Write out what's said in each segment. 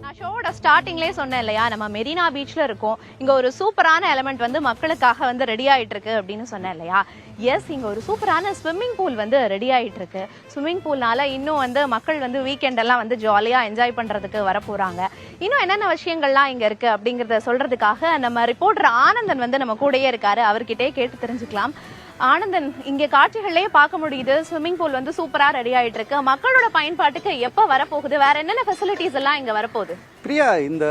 நான் ஷோவோட ஸ்டார்டிங்லேயே சொன்னேன் இல்லையா, நம்ம மெரினா பீச்ல இருக்கோம். இங்க ஒரு சூப்பரான எலமெண்ட் வந்து மக்களுக்காக வந்து ரெடி ஆயிட்டு இருக்கு அப்படின்னு சொன்னேன் இல்லையா. எஸ், இங்க ஒரு சூப்பரான ஸ்விம்மிங் பூல் வந்து ரெடி ஆயிட்டு இருக்கு. ஸ்விம்மிங் பூல்னால இன்னும் வந்து மக்கள் வந்து வீக்கெண்ட் எல்லாம் வந்து ஜாலியா என்ஜாய் பண்றதுக்கு வர போறாங்க. இன்னும் என்னென்ன விஷயங்கள்லாம் இங்க இருக்கு அப்படிங்கறத சொல்றதுக்காக நம்ம ரிப்போர்ட்டர் ஆனந்தன் வந்து நம்ம கூடயே இருக்காரு. அவர்கிட்டயே கேட்டு தெரிஞ்சுக்கலாம். ஆனந்தன், இங்க காட்சிகள்லயே பார்க்க முடியுது, ஸ்விம்மிங் பூல் வந்து சூப்பரா ரெடி ஆயிட்டு இருக்கு. மக்களோட பயன்பாட்டுக்கு எப்ப வரப்போகுது, வேற என்னென்ன ஃபெசிலிட்டிஸ் எல்லாம் இங்க வரப்போகுது? பிரியா, இந்த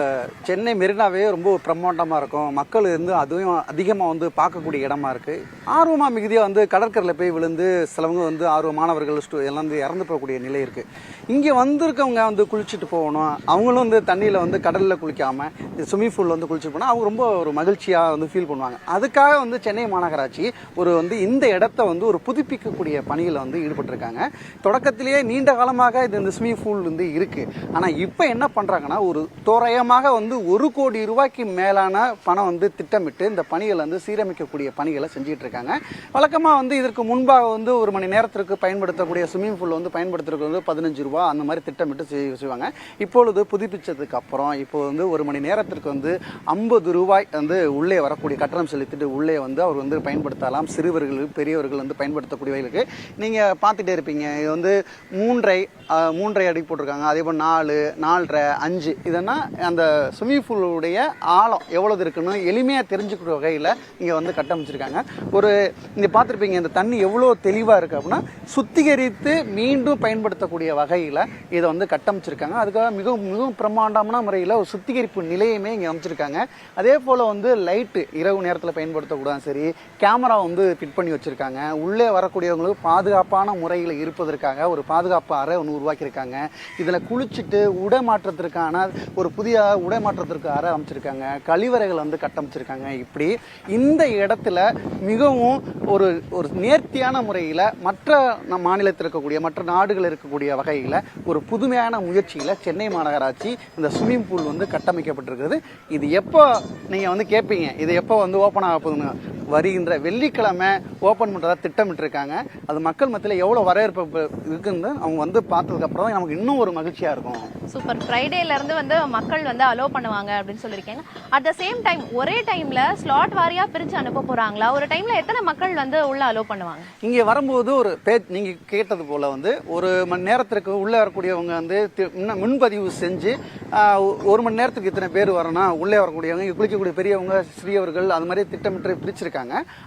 சென்னை மெரினாவே ரொம்ப பிரம்மாண்டமாக இருக்கும். மக்கள் வந்து அதுவும் அதிகமாக வந்து பார்க்கக்கூடிய இடமா இருக்குது. ஆர்வமாக மிகுதியாக வந்து கடற்கரையில் போய் விழுந்து சிலவங்க வந்து ஆர்வமானவர்கள் எல்லாம் வந்து இறந்து போகக்கூடிய நிலை இருக்குது. இங்கே வந்திருக்கவங்க வந்து குளிச்சுட்டு போகணும். அவங்களும் வந்து தண்ணியில் வந்து கடலில் குளிக்காமல் ஸ்விம்மிங் பூலில் வந்து குளிச்சுட்டு போனால் அவங்க ரொம்ப ஒரு மகிழ்ச்சியாக வந்து ஃபீல் பண்ணுவாங்க. அதுக்காக வந்து சென்னை மாநகராட்சி ஒரு வந்து இந்த இடத்த வந்து ஒரு புதுப்பிக்கக்கூடிய பணியில் வந்து ஈடுபட்டிருக்காங்க. தொடக்கத்திலேயே நீண்ட காலமாக இது இந்த ஸ்விம்மிங் பூல் வந்து இருக்குது. ஆனால் இப்போ என்ன பண்ணுறாங்கன்னா, ஒரு தோராயமாக வந்து 1 கோடி ரூபாய்க்கு மேலான பணம் வந்து திட்டமிட்டு இந்த பணிகளை வந்து சீரமைக்கக்கூடிய பணிகளை செஞ்சுட்டு இருக்காங்க. வழக்கமாக வந்து இதற்கு முன்பாக வந்து 1 மணி நேரத்திற்கு பயன்படுத்தக்கூடிய ஸ்விம்மிங் பூல் வந்து பயன்படுத்துறதுக்கு வந்து 15 ரூபா அந்த மாதிரி திட்டமிட்டு செய்வாங்க. இப்பொழுது புதுப்பிச்சதுக்கு அப்புறம் இப்போ வந்து 1 மணி நேரத்திற்கு வந்து 50 ரூபாய் வந்து உள்ளே வரக்கூடிய கட்டணம் செலுத்திட்டு உள்ளே வந்து அவர் வந்து பயன்படுத்தலாம். சிறுவர்கள் பெரியவர்கள் வந்து பயன்படுத்தக்கூடியவர்களுக்கு நீங்கள் பார்த்துட்டே இருப்பீங்க. இது வந்து 3.5 அடி போட்டிருக்காங்க. அதே போல் 4, 4.5, 5 இதெல்லாம் அந்த ஸ்விம்மிங் பூலுடைய ஆழம் எவ்வளவு இருக்குன்னு எளிமையாக தெரிஞ்சுக்கிற வகையில் இங்கே வந்து கட்டமைச்சிருக்காங்க. இங்கே பார்த்துருப்பீங்க, இந்த தண்ணி எவ்வளோ தெளிவாக இருக்குது அப்படின்னா சுத்திகரித்து மீண்டும் பயன்படுத்தக்கூடிய வகையில் இதை வந்து கட்டமைச்சிருக்காங்க. அதுக்காக மிகவும் பிரம்மாண்டமான முறையில் ஒரு சுத்திகரிப்பு நிலையமே இங்கே அமைச்சிருக்காங்க. அதே போல் வந்து லைட்டு இரவு நேரத்தில் பயன்படுத்தக்கூடாது. சரி, கேமரா வந்து ஃபிட் பண்ணி வச்சுருக்காங்க. உள்ளே வரக்கூடியவங்களுக்கு பாதுகாப்பான முறையில் இருப்பதற்காக ஒரு பாதுகாப்பு அறை ஒன்று உருவாக்கியிருக்காங்க. இதில் குளிச்சுட்டு உடமாற்றத்திற்கான ஒரு புதிய உடைமாற்றத்திற்கு அறை அமைச்சிருக்காங்க. கழிவறைகள் வந்து கட்டமைச்சிருக்காங்க. இப்படி இந்த இடத்துல மிகவும் ஒரு நேர்த்தியான முறையில் மற்ற மாநிலத்தில் இருக்கக்கூடிய மற்ற நாடுகள் இருக்கக்கூடிய வகையில் ஒரு புதுமையான முயற்சியில் சென்னை மாநகராட்சி இந்த ஸ்விம்மிங் பூல் வந்து கட்டமைக்கப்பட்டிருக்கிறது. இது எப்போ நீங்கள் வந்து கேட்பீங்க, இது எப்போ வந்து ஓப்பன் ஆக போகுதுன்னு, வருகின்ற வெள்ளிக்கிழமை ஓப்பன் பண்ணுறதா திட்டமிட்டிருக்காங்க. அது மக்கள் மத்தியில் எவ்வளோ வரவேற்பு இருக்குன்னு அவங்க வந்து பார்த்ததுக்கப்புறம் தான் நமக்கு இன்னும் ஒரு மகிழ்ச்சியாக இருக்கும். சூப்பர். ஃப்ரைடேல இருந்து வந்து மக்கள் வந்து அலோ பண்ணுவாங்க அப்படின்னு சொல்லியிருக்கீங்க. அட் த சேம் டைம் ஒரே டைம்ல ஸ்லாட் வாரியா பிரிச்சு அனுப்ப போறாங்களா? ஒரு டைம்ல எத்தனை மக்கள் வந்து உள்ள அலோ பண்ணுவாங்க? இங்கே வரும்போது ஒரு நீங்க கேட்டது போல வந்து 1 மணி நேரத்திற்கு உள்ள வரக்கூடியவங்க வந்து முன்பதிவு செஞ்சு 1 மணி நேரத்துக்கு இத்தனை பேர் வரணும். உள்ளே வரக்கூடியவங்க, இங்கே குளிக்கக்கூடிய பெரியவங்க, சிறியவர்கள், அது மாதிரி திட்டமிட்டு பிரிச்சிருக்காங்க.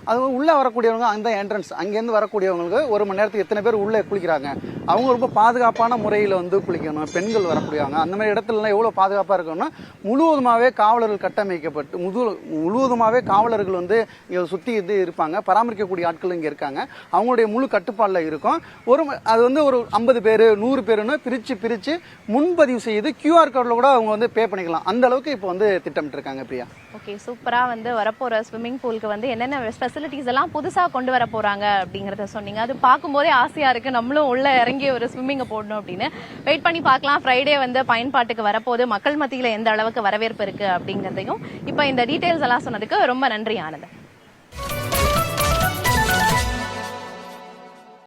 அது உள்ள வரக்கூடியவங்க அந்த என்ட்ரன்ஸ் அங்கேருந்து வரக்கூடியவங்களுக்கு 1 மணி நேரத்துக்கு எத்தனை பேர் உள்ளே குளிக்கிறாங்க, அவங்க ரொம்ப பாதுகாப்பான முறையில் வந்து குளிக்கணும். பெண்கள் வரக்கூடியவங்க அந்த மாதிரி இடத்துலலாம் எவ்வளோ பாதுகாப்பாக இருக்கணும்னா முழுவதுமாகவே காவலர்கள் கட்டமைக்கப்பட்டு முழுவதுமாகவே காவலர்கள் வந்து இங்கே சுற்றி இருப்பாங்க. பராமரிக்கக்கூடிய ஆட்கள் இங்கே இருக்காங்க. அவங்களுடைய முழு கட்டுப்பாடில் இருக்கும். அது வந்து ஒரு 50 பேர் 100 பேருன்னு பிரித்து முன்பதிவு செய்து QR கோடில் கூட அவங்க வந்து பே பண்ணிக்கலாம். அந்த அளவுக்கு இப்போ வந்து திட்டமிட்டு இருக்காங்க. பிரியா, ஓகே, சூப்பராக வந்து வரப்போகிற ஸ்விம்மிங் பூலுக்கு வந்து என்னென்ன ஃபெசிலிட்டிஸ் எல்லாம் புதுசாக கொண்டு வர போகிறாங்க அப்படிங்கிறத சொன்னீங்க. அது பார்க்கும்போதே ஆசையாக இருக்குது, நம்மளும் உள்ளே இறங்கி ஒரு ஸ்விம்மிங்கை போடணும் அப்படின்னு. வெயிட் பண்ணி பார்க்கலாம். ஃப்ரைடே வந்து பயன்பாட்டுக்கு வரப்போது மக்கள் மத்தியில் எந்த அளவுக்கு வரவேற்பு இருக்குது அப்படிங்கிறதையும் இப்போ இந்த டீட்டெயில்ஸ் எல்லாம் சொன்னதுக்கு ரொம்ப நன்றி ஆனந்தன்.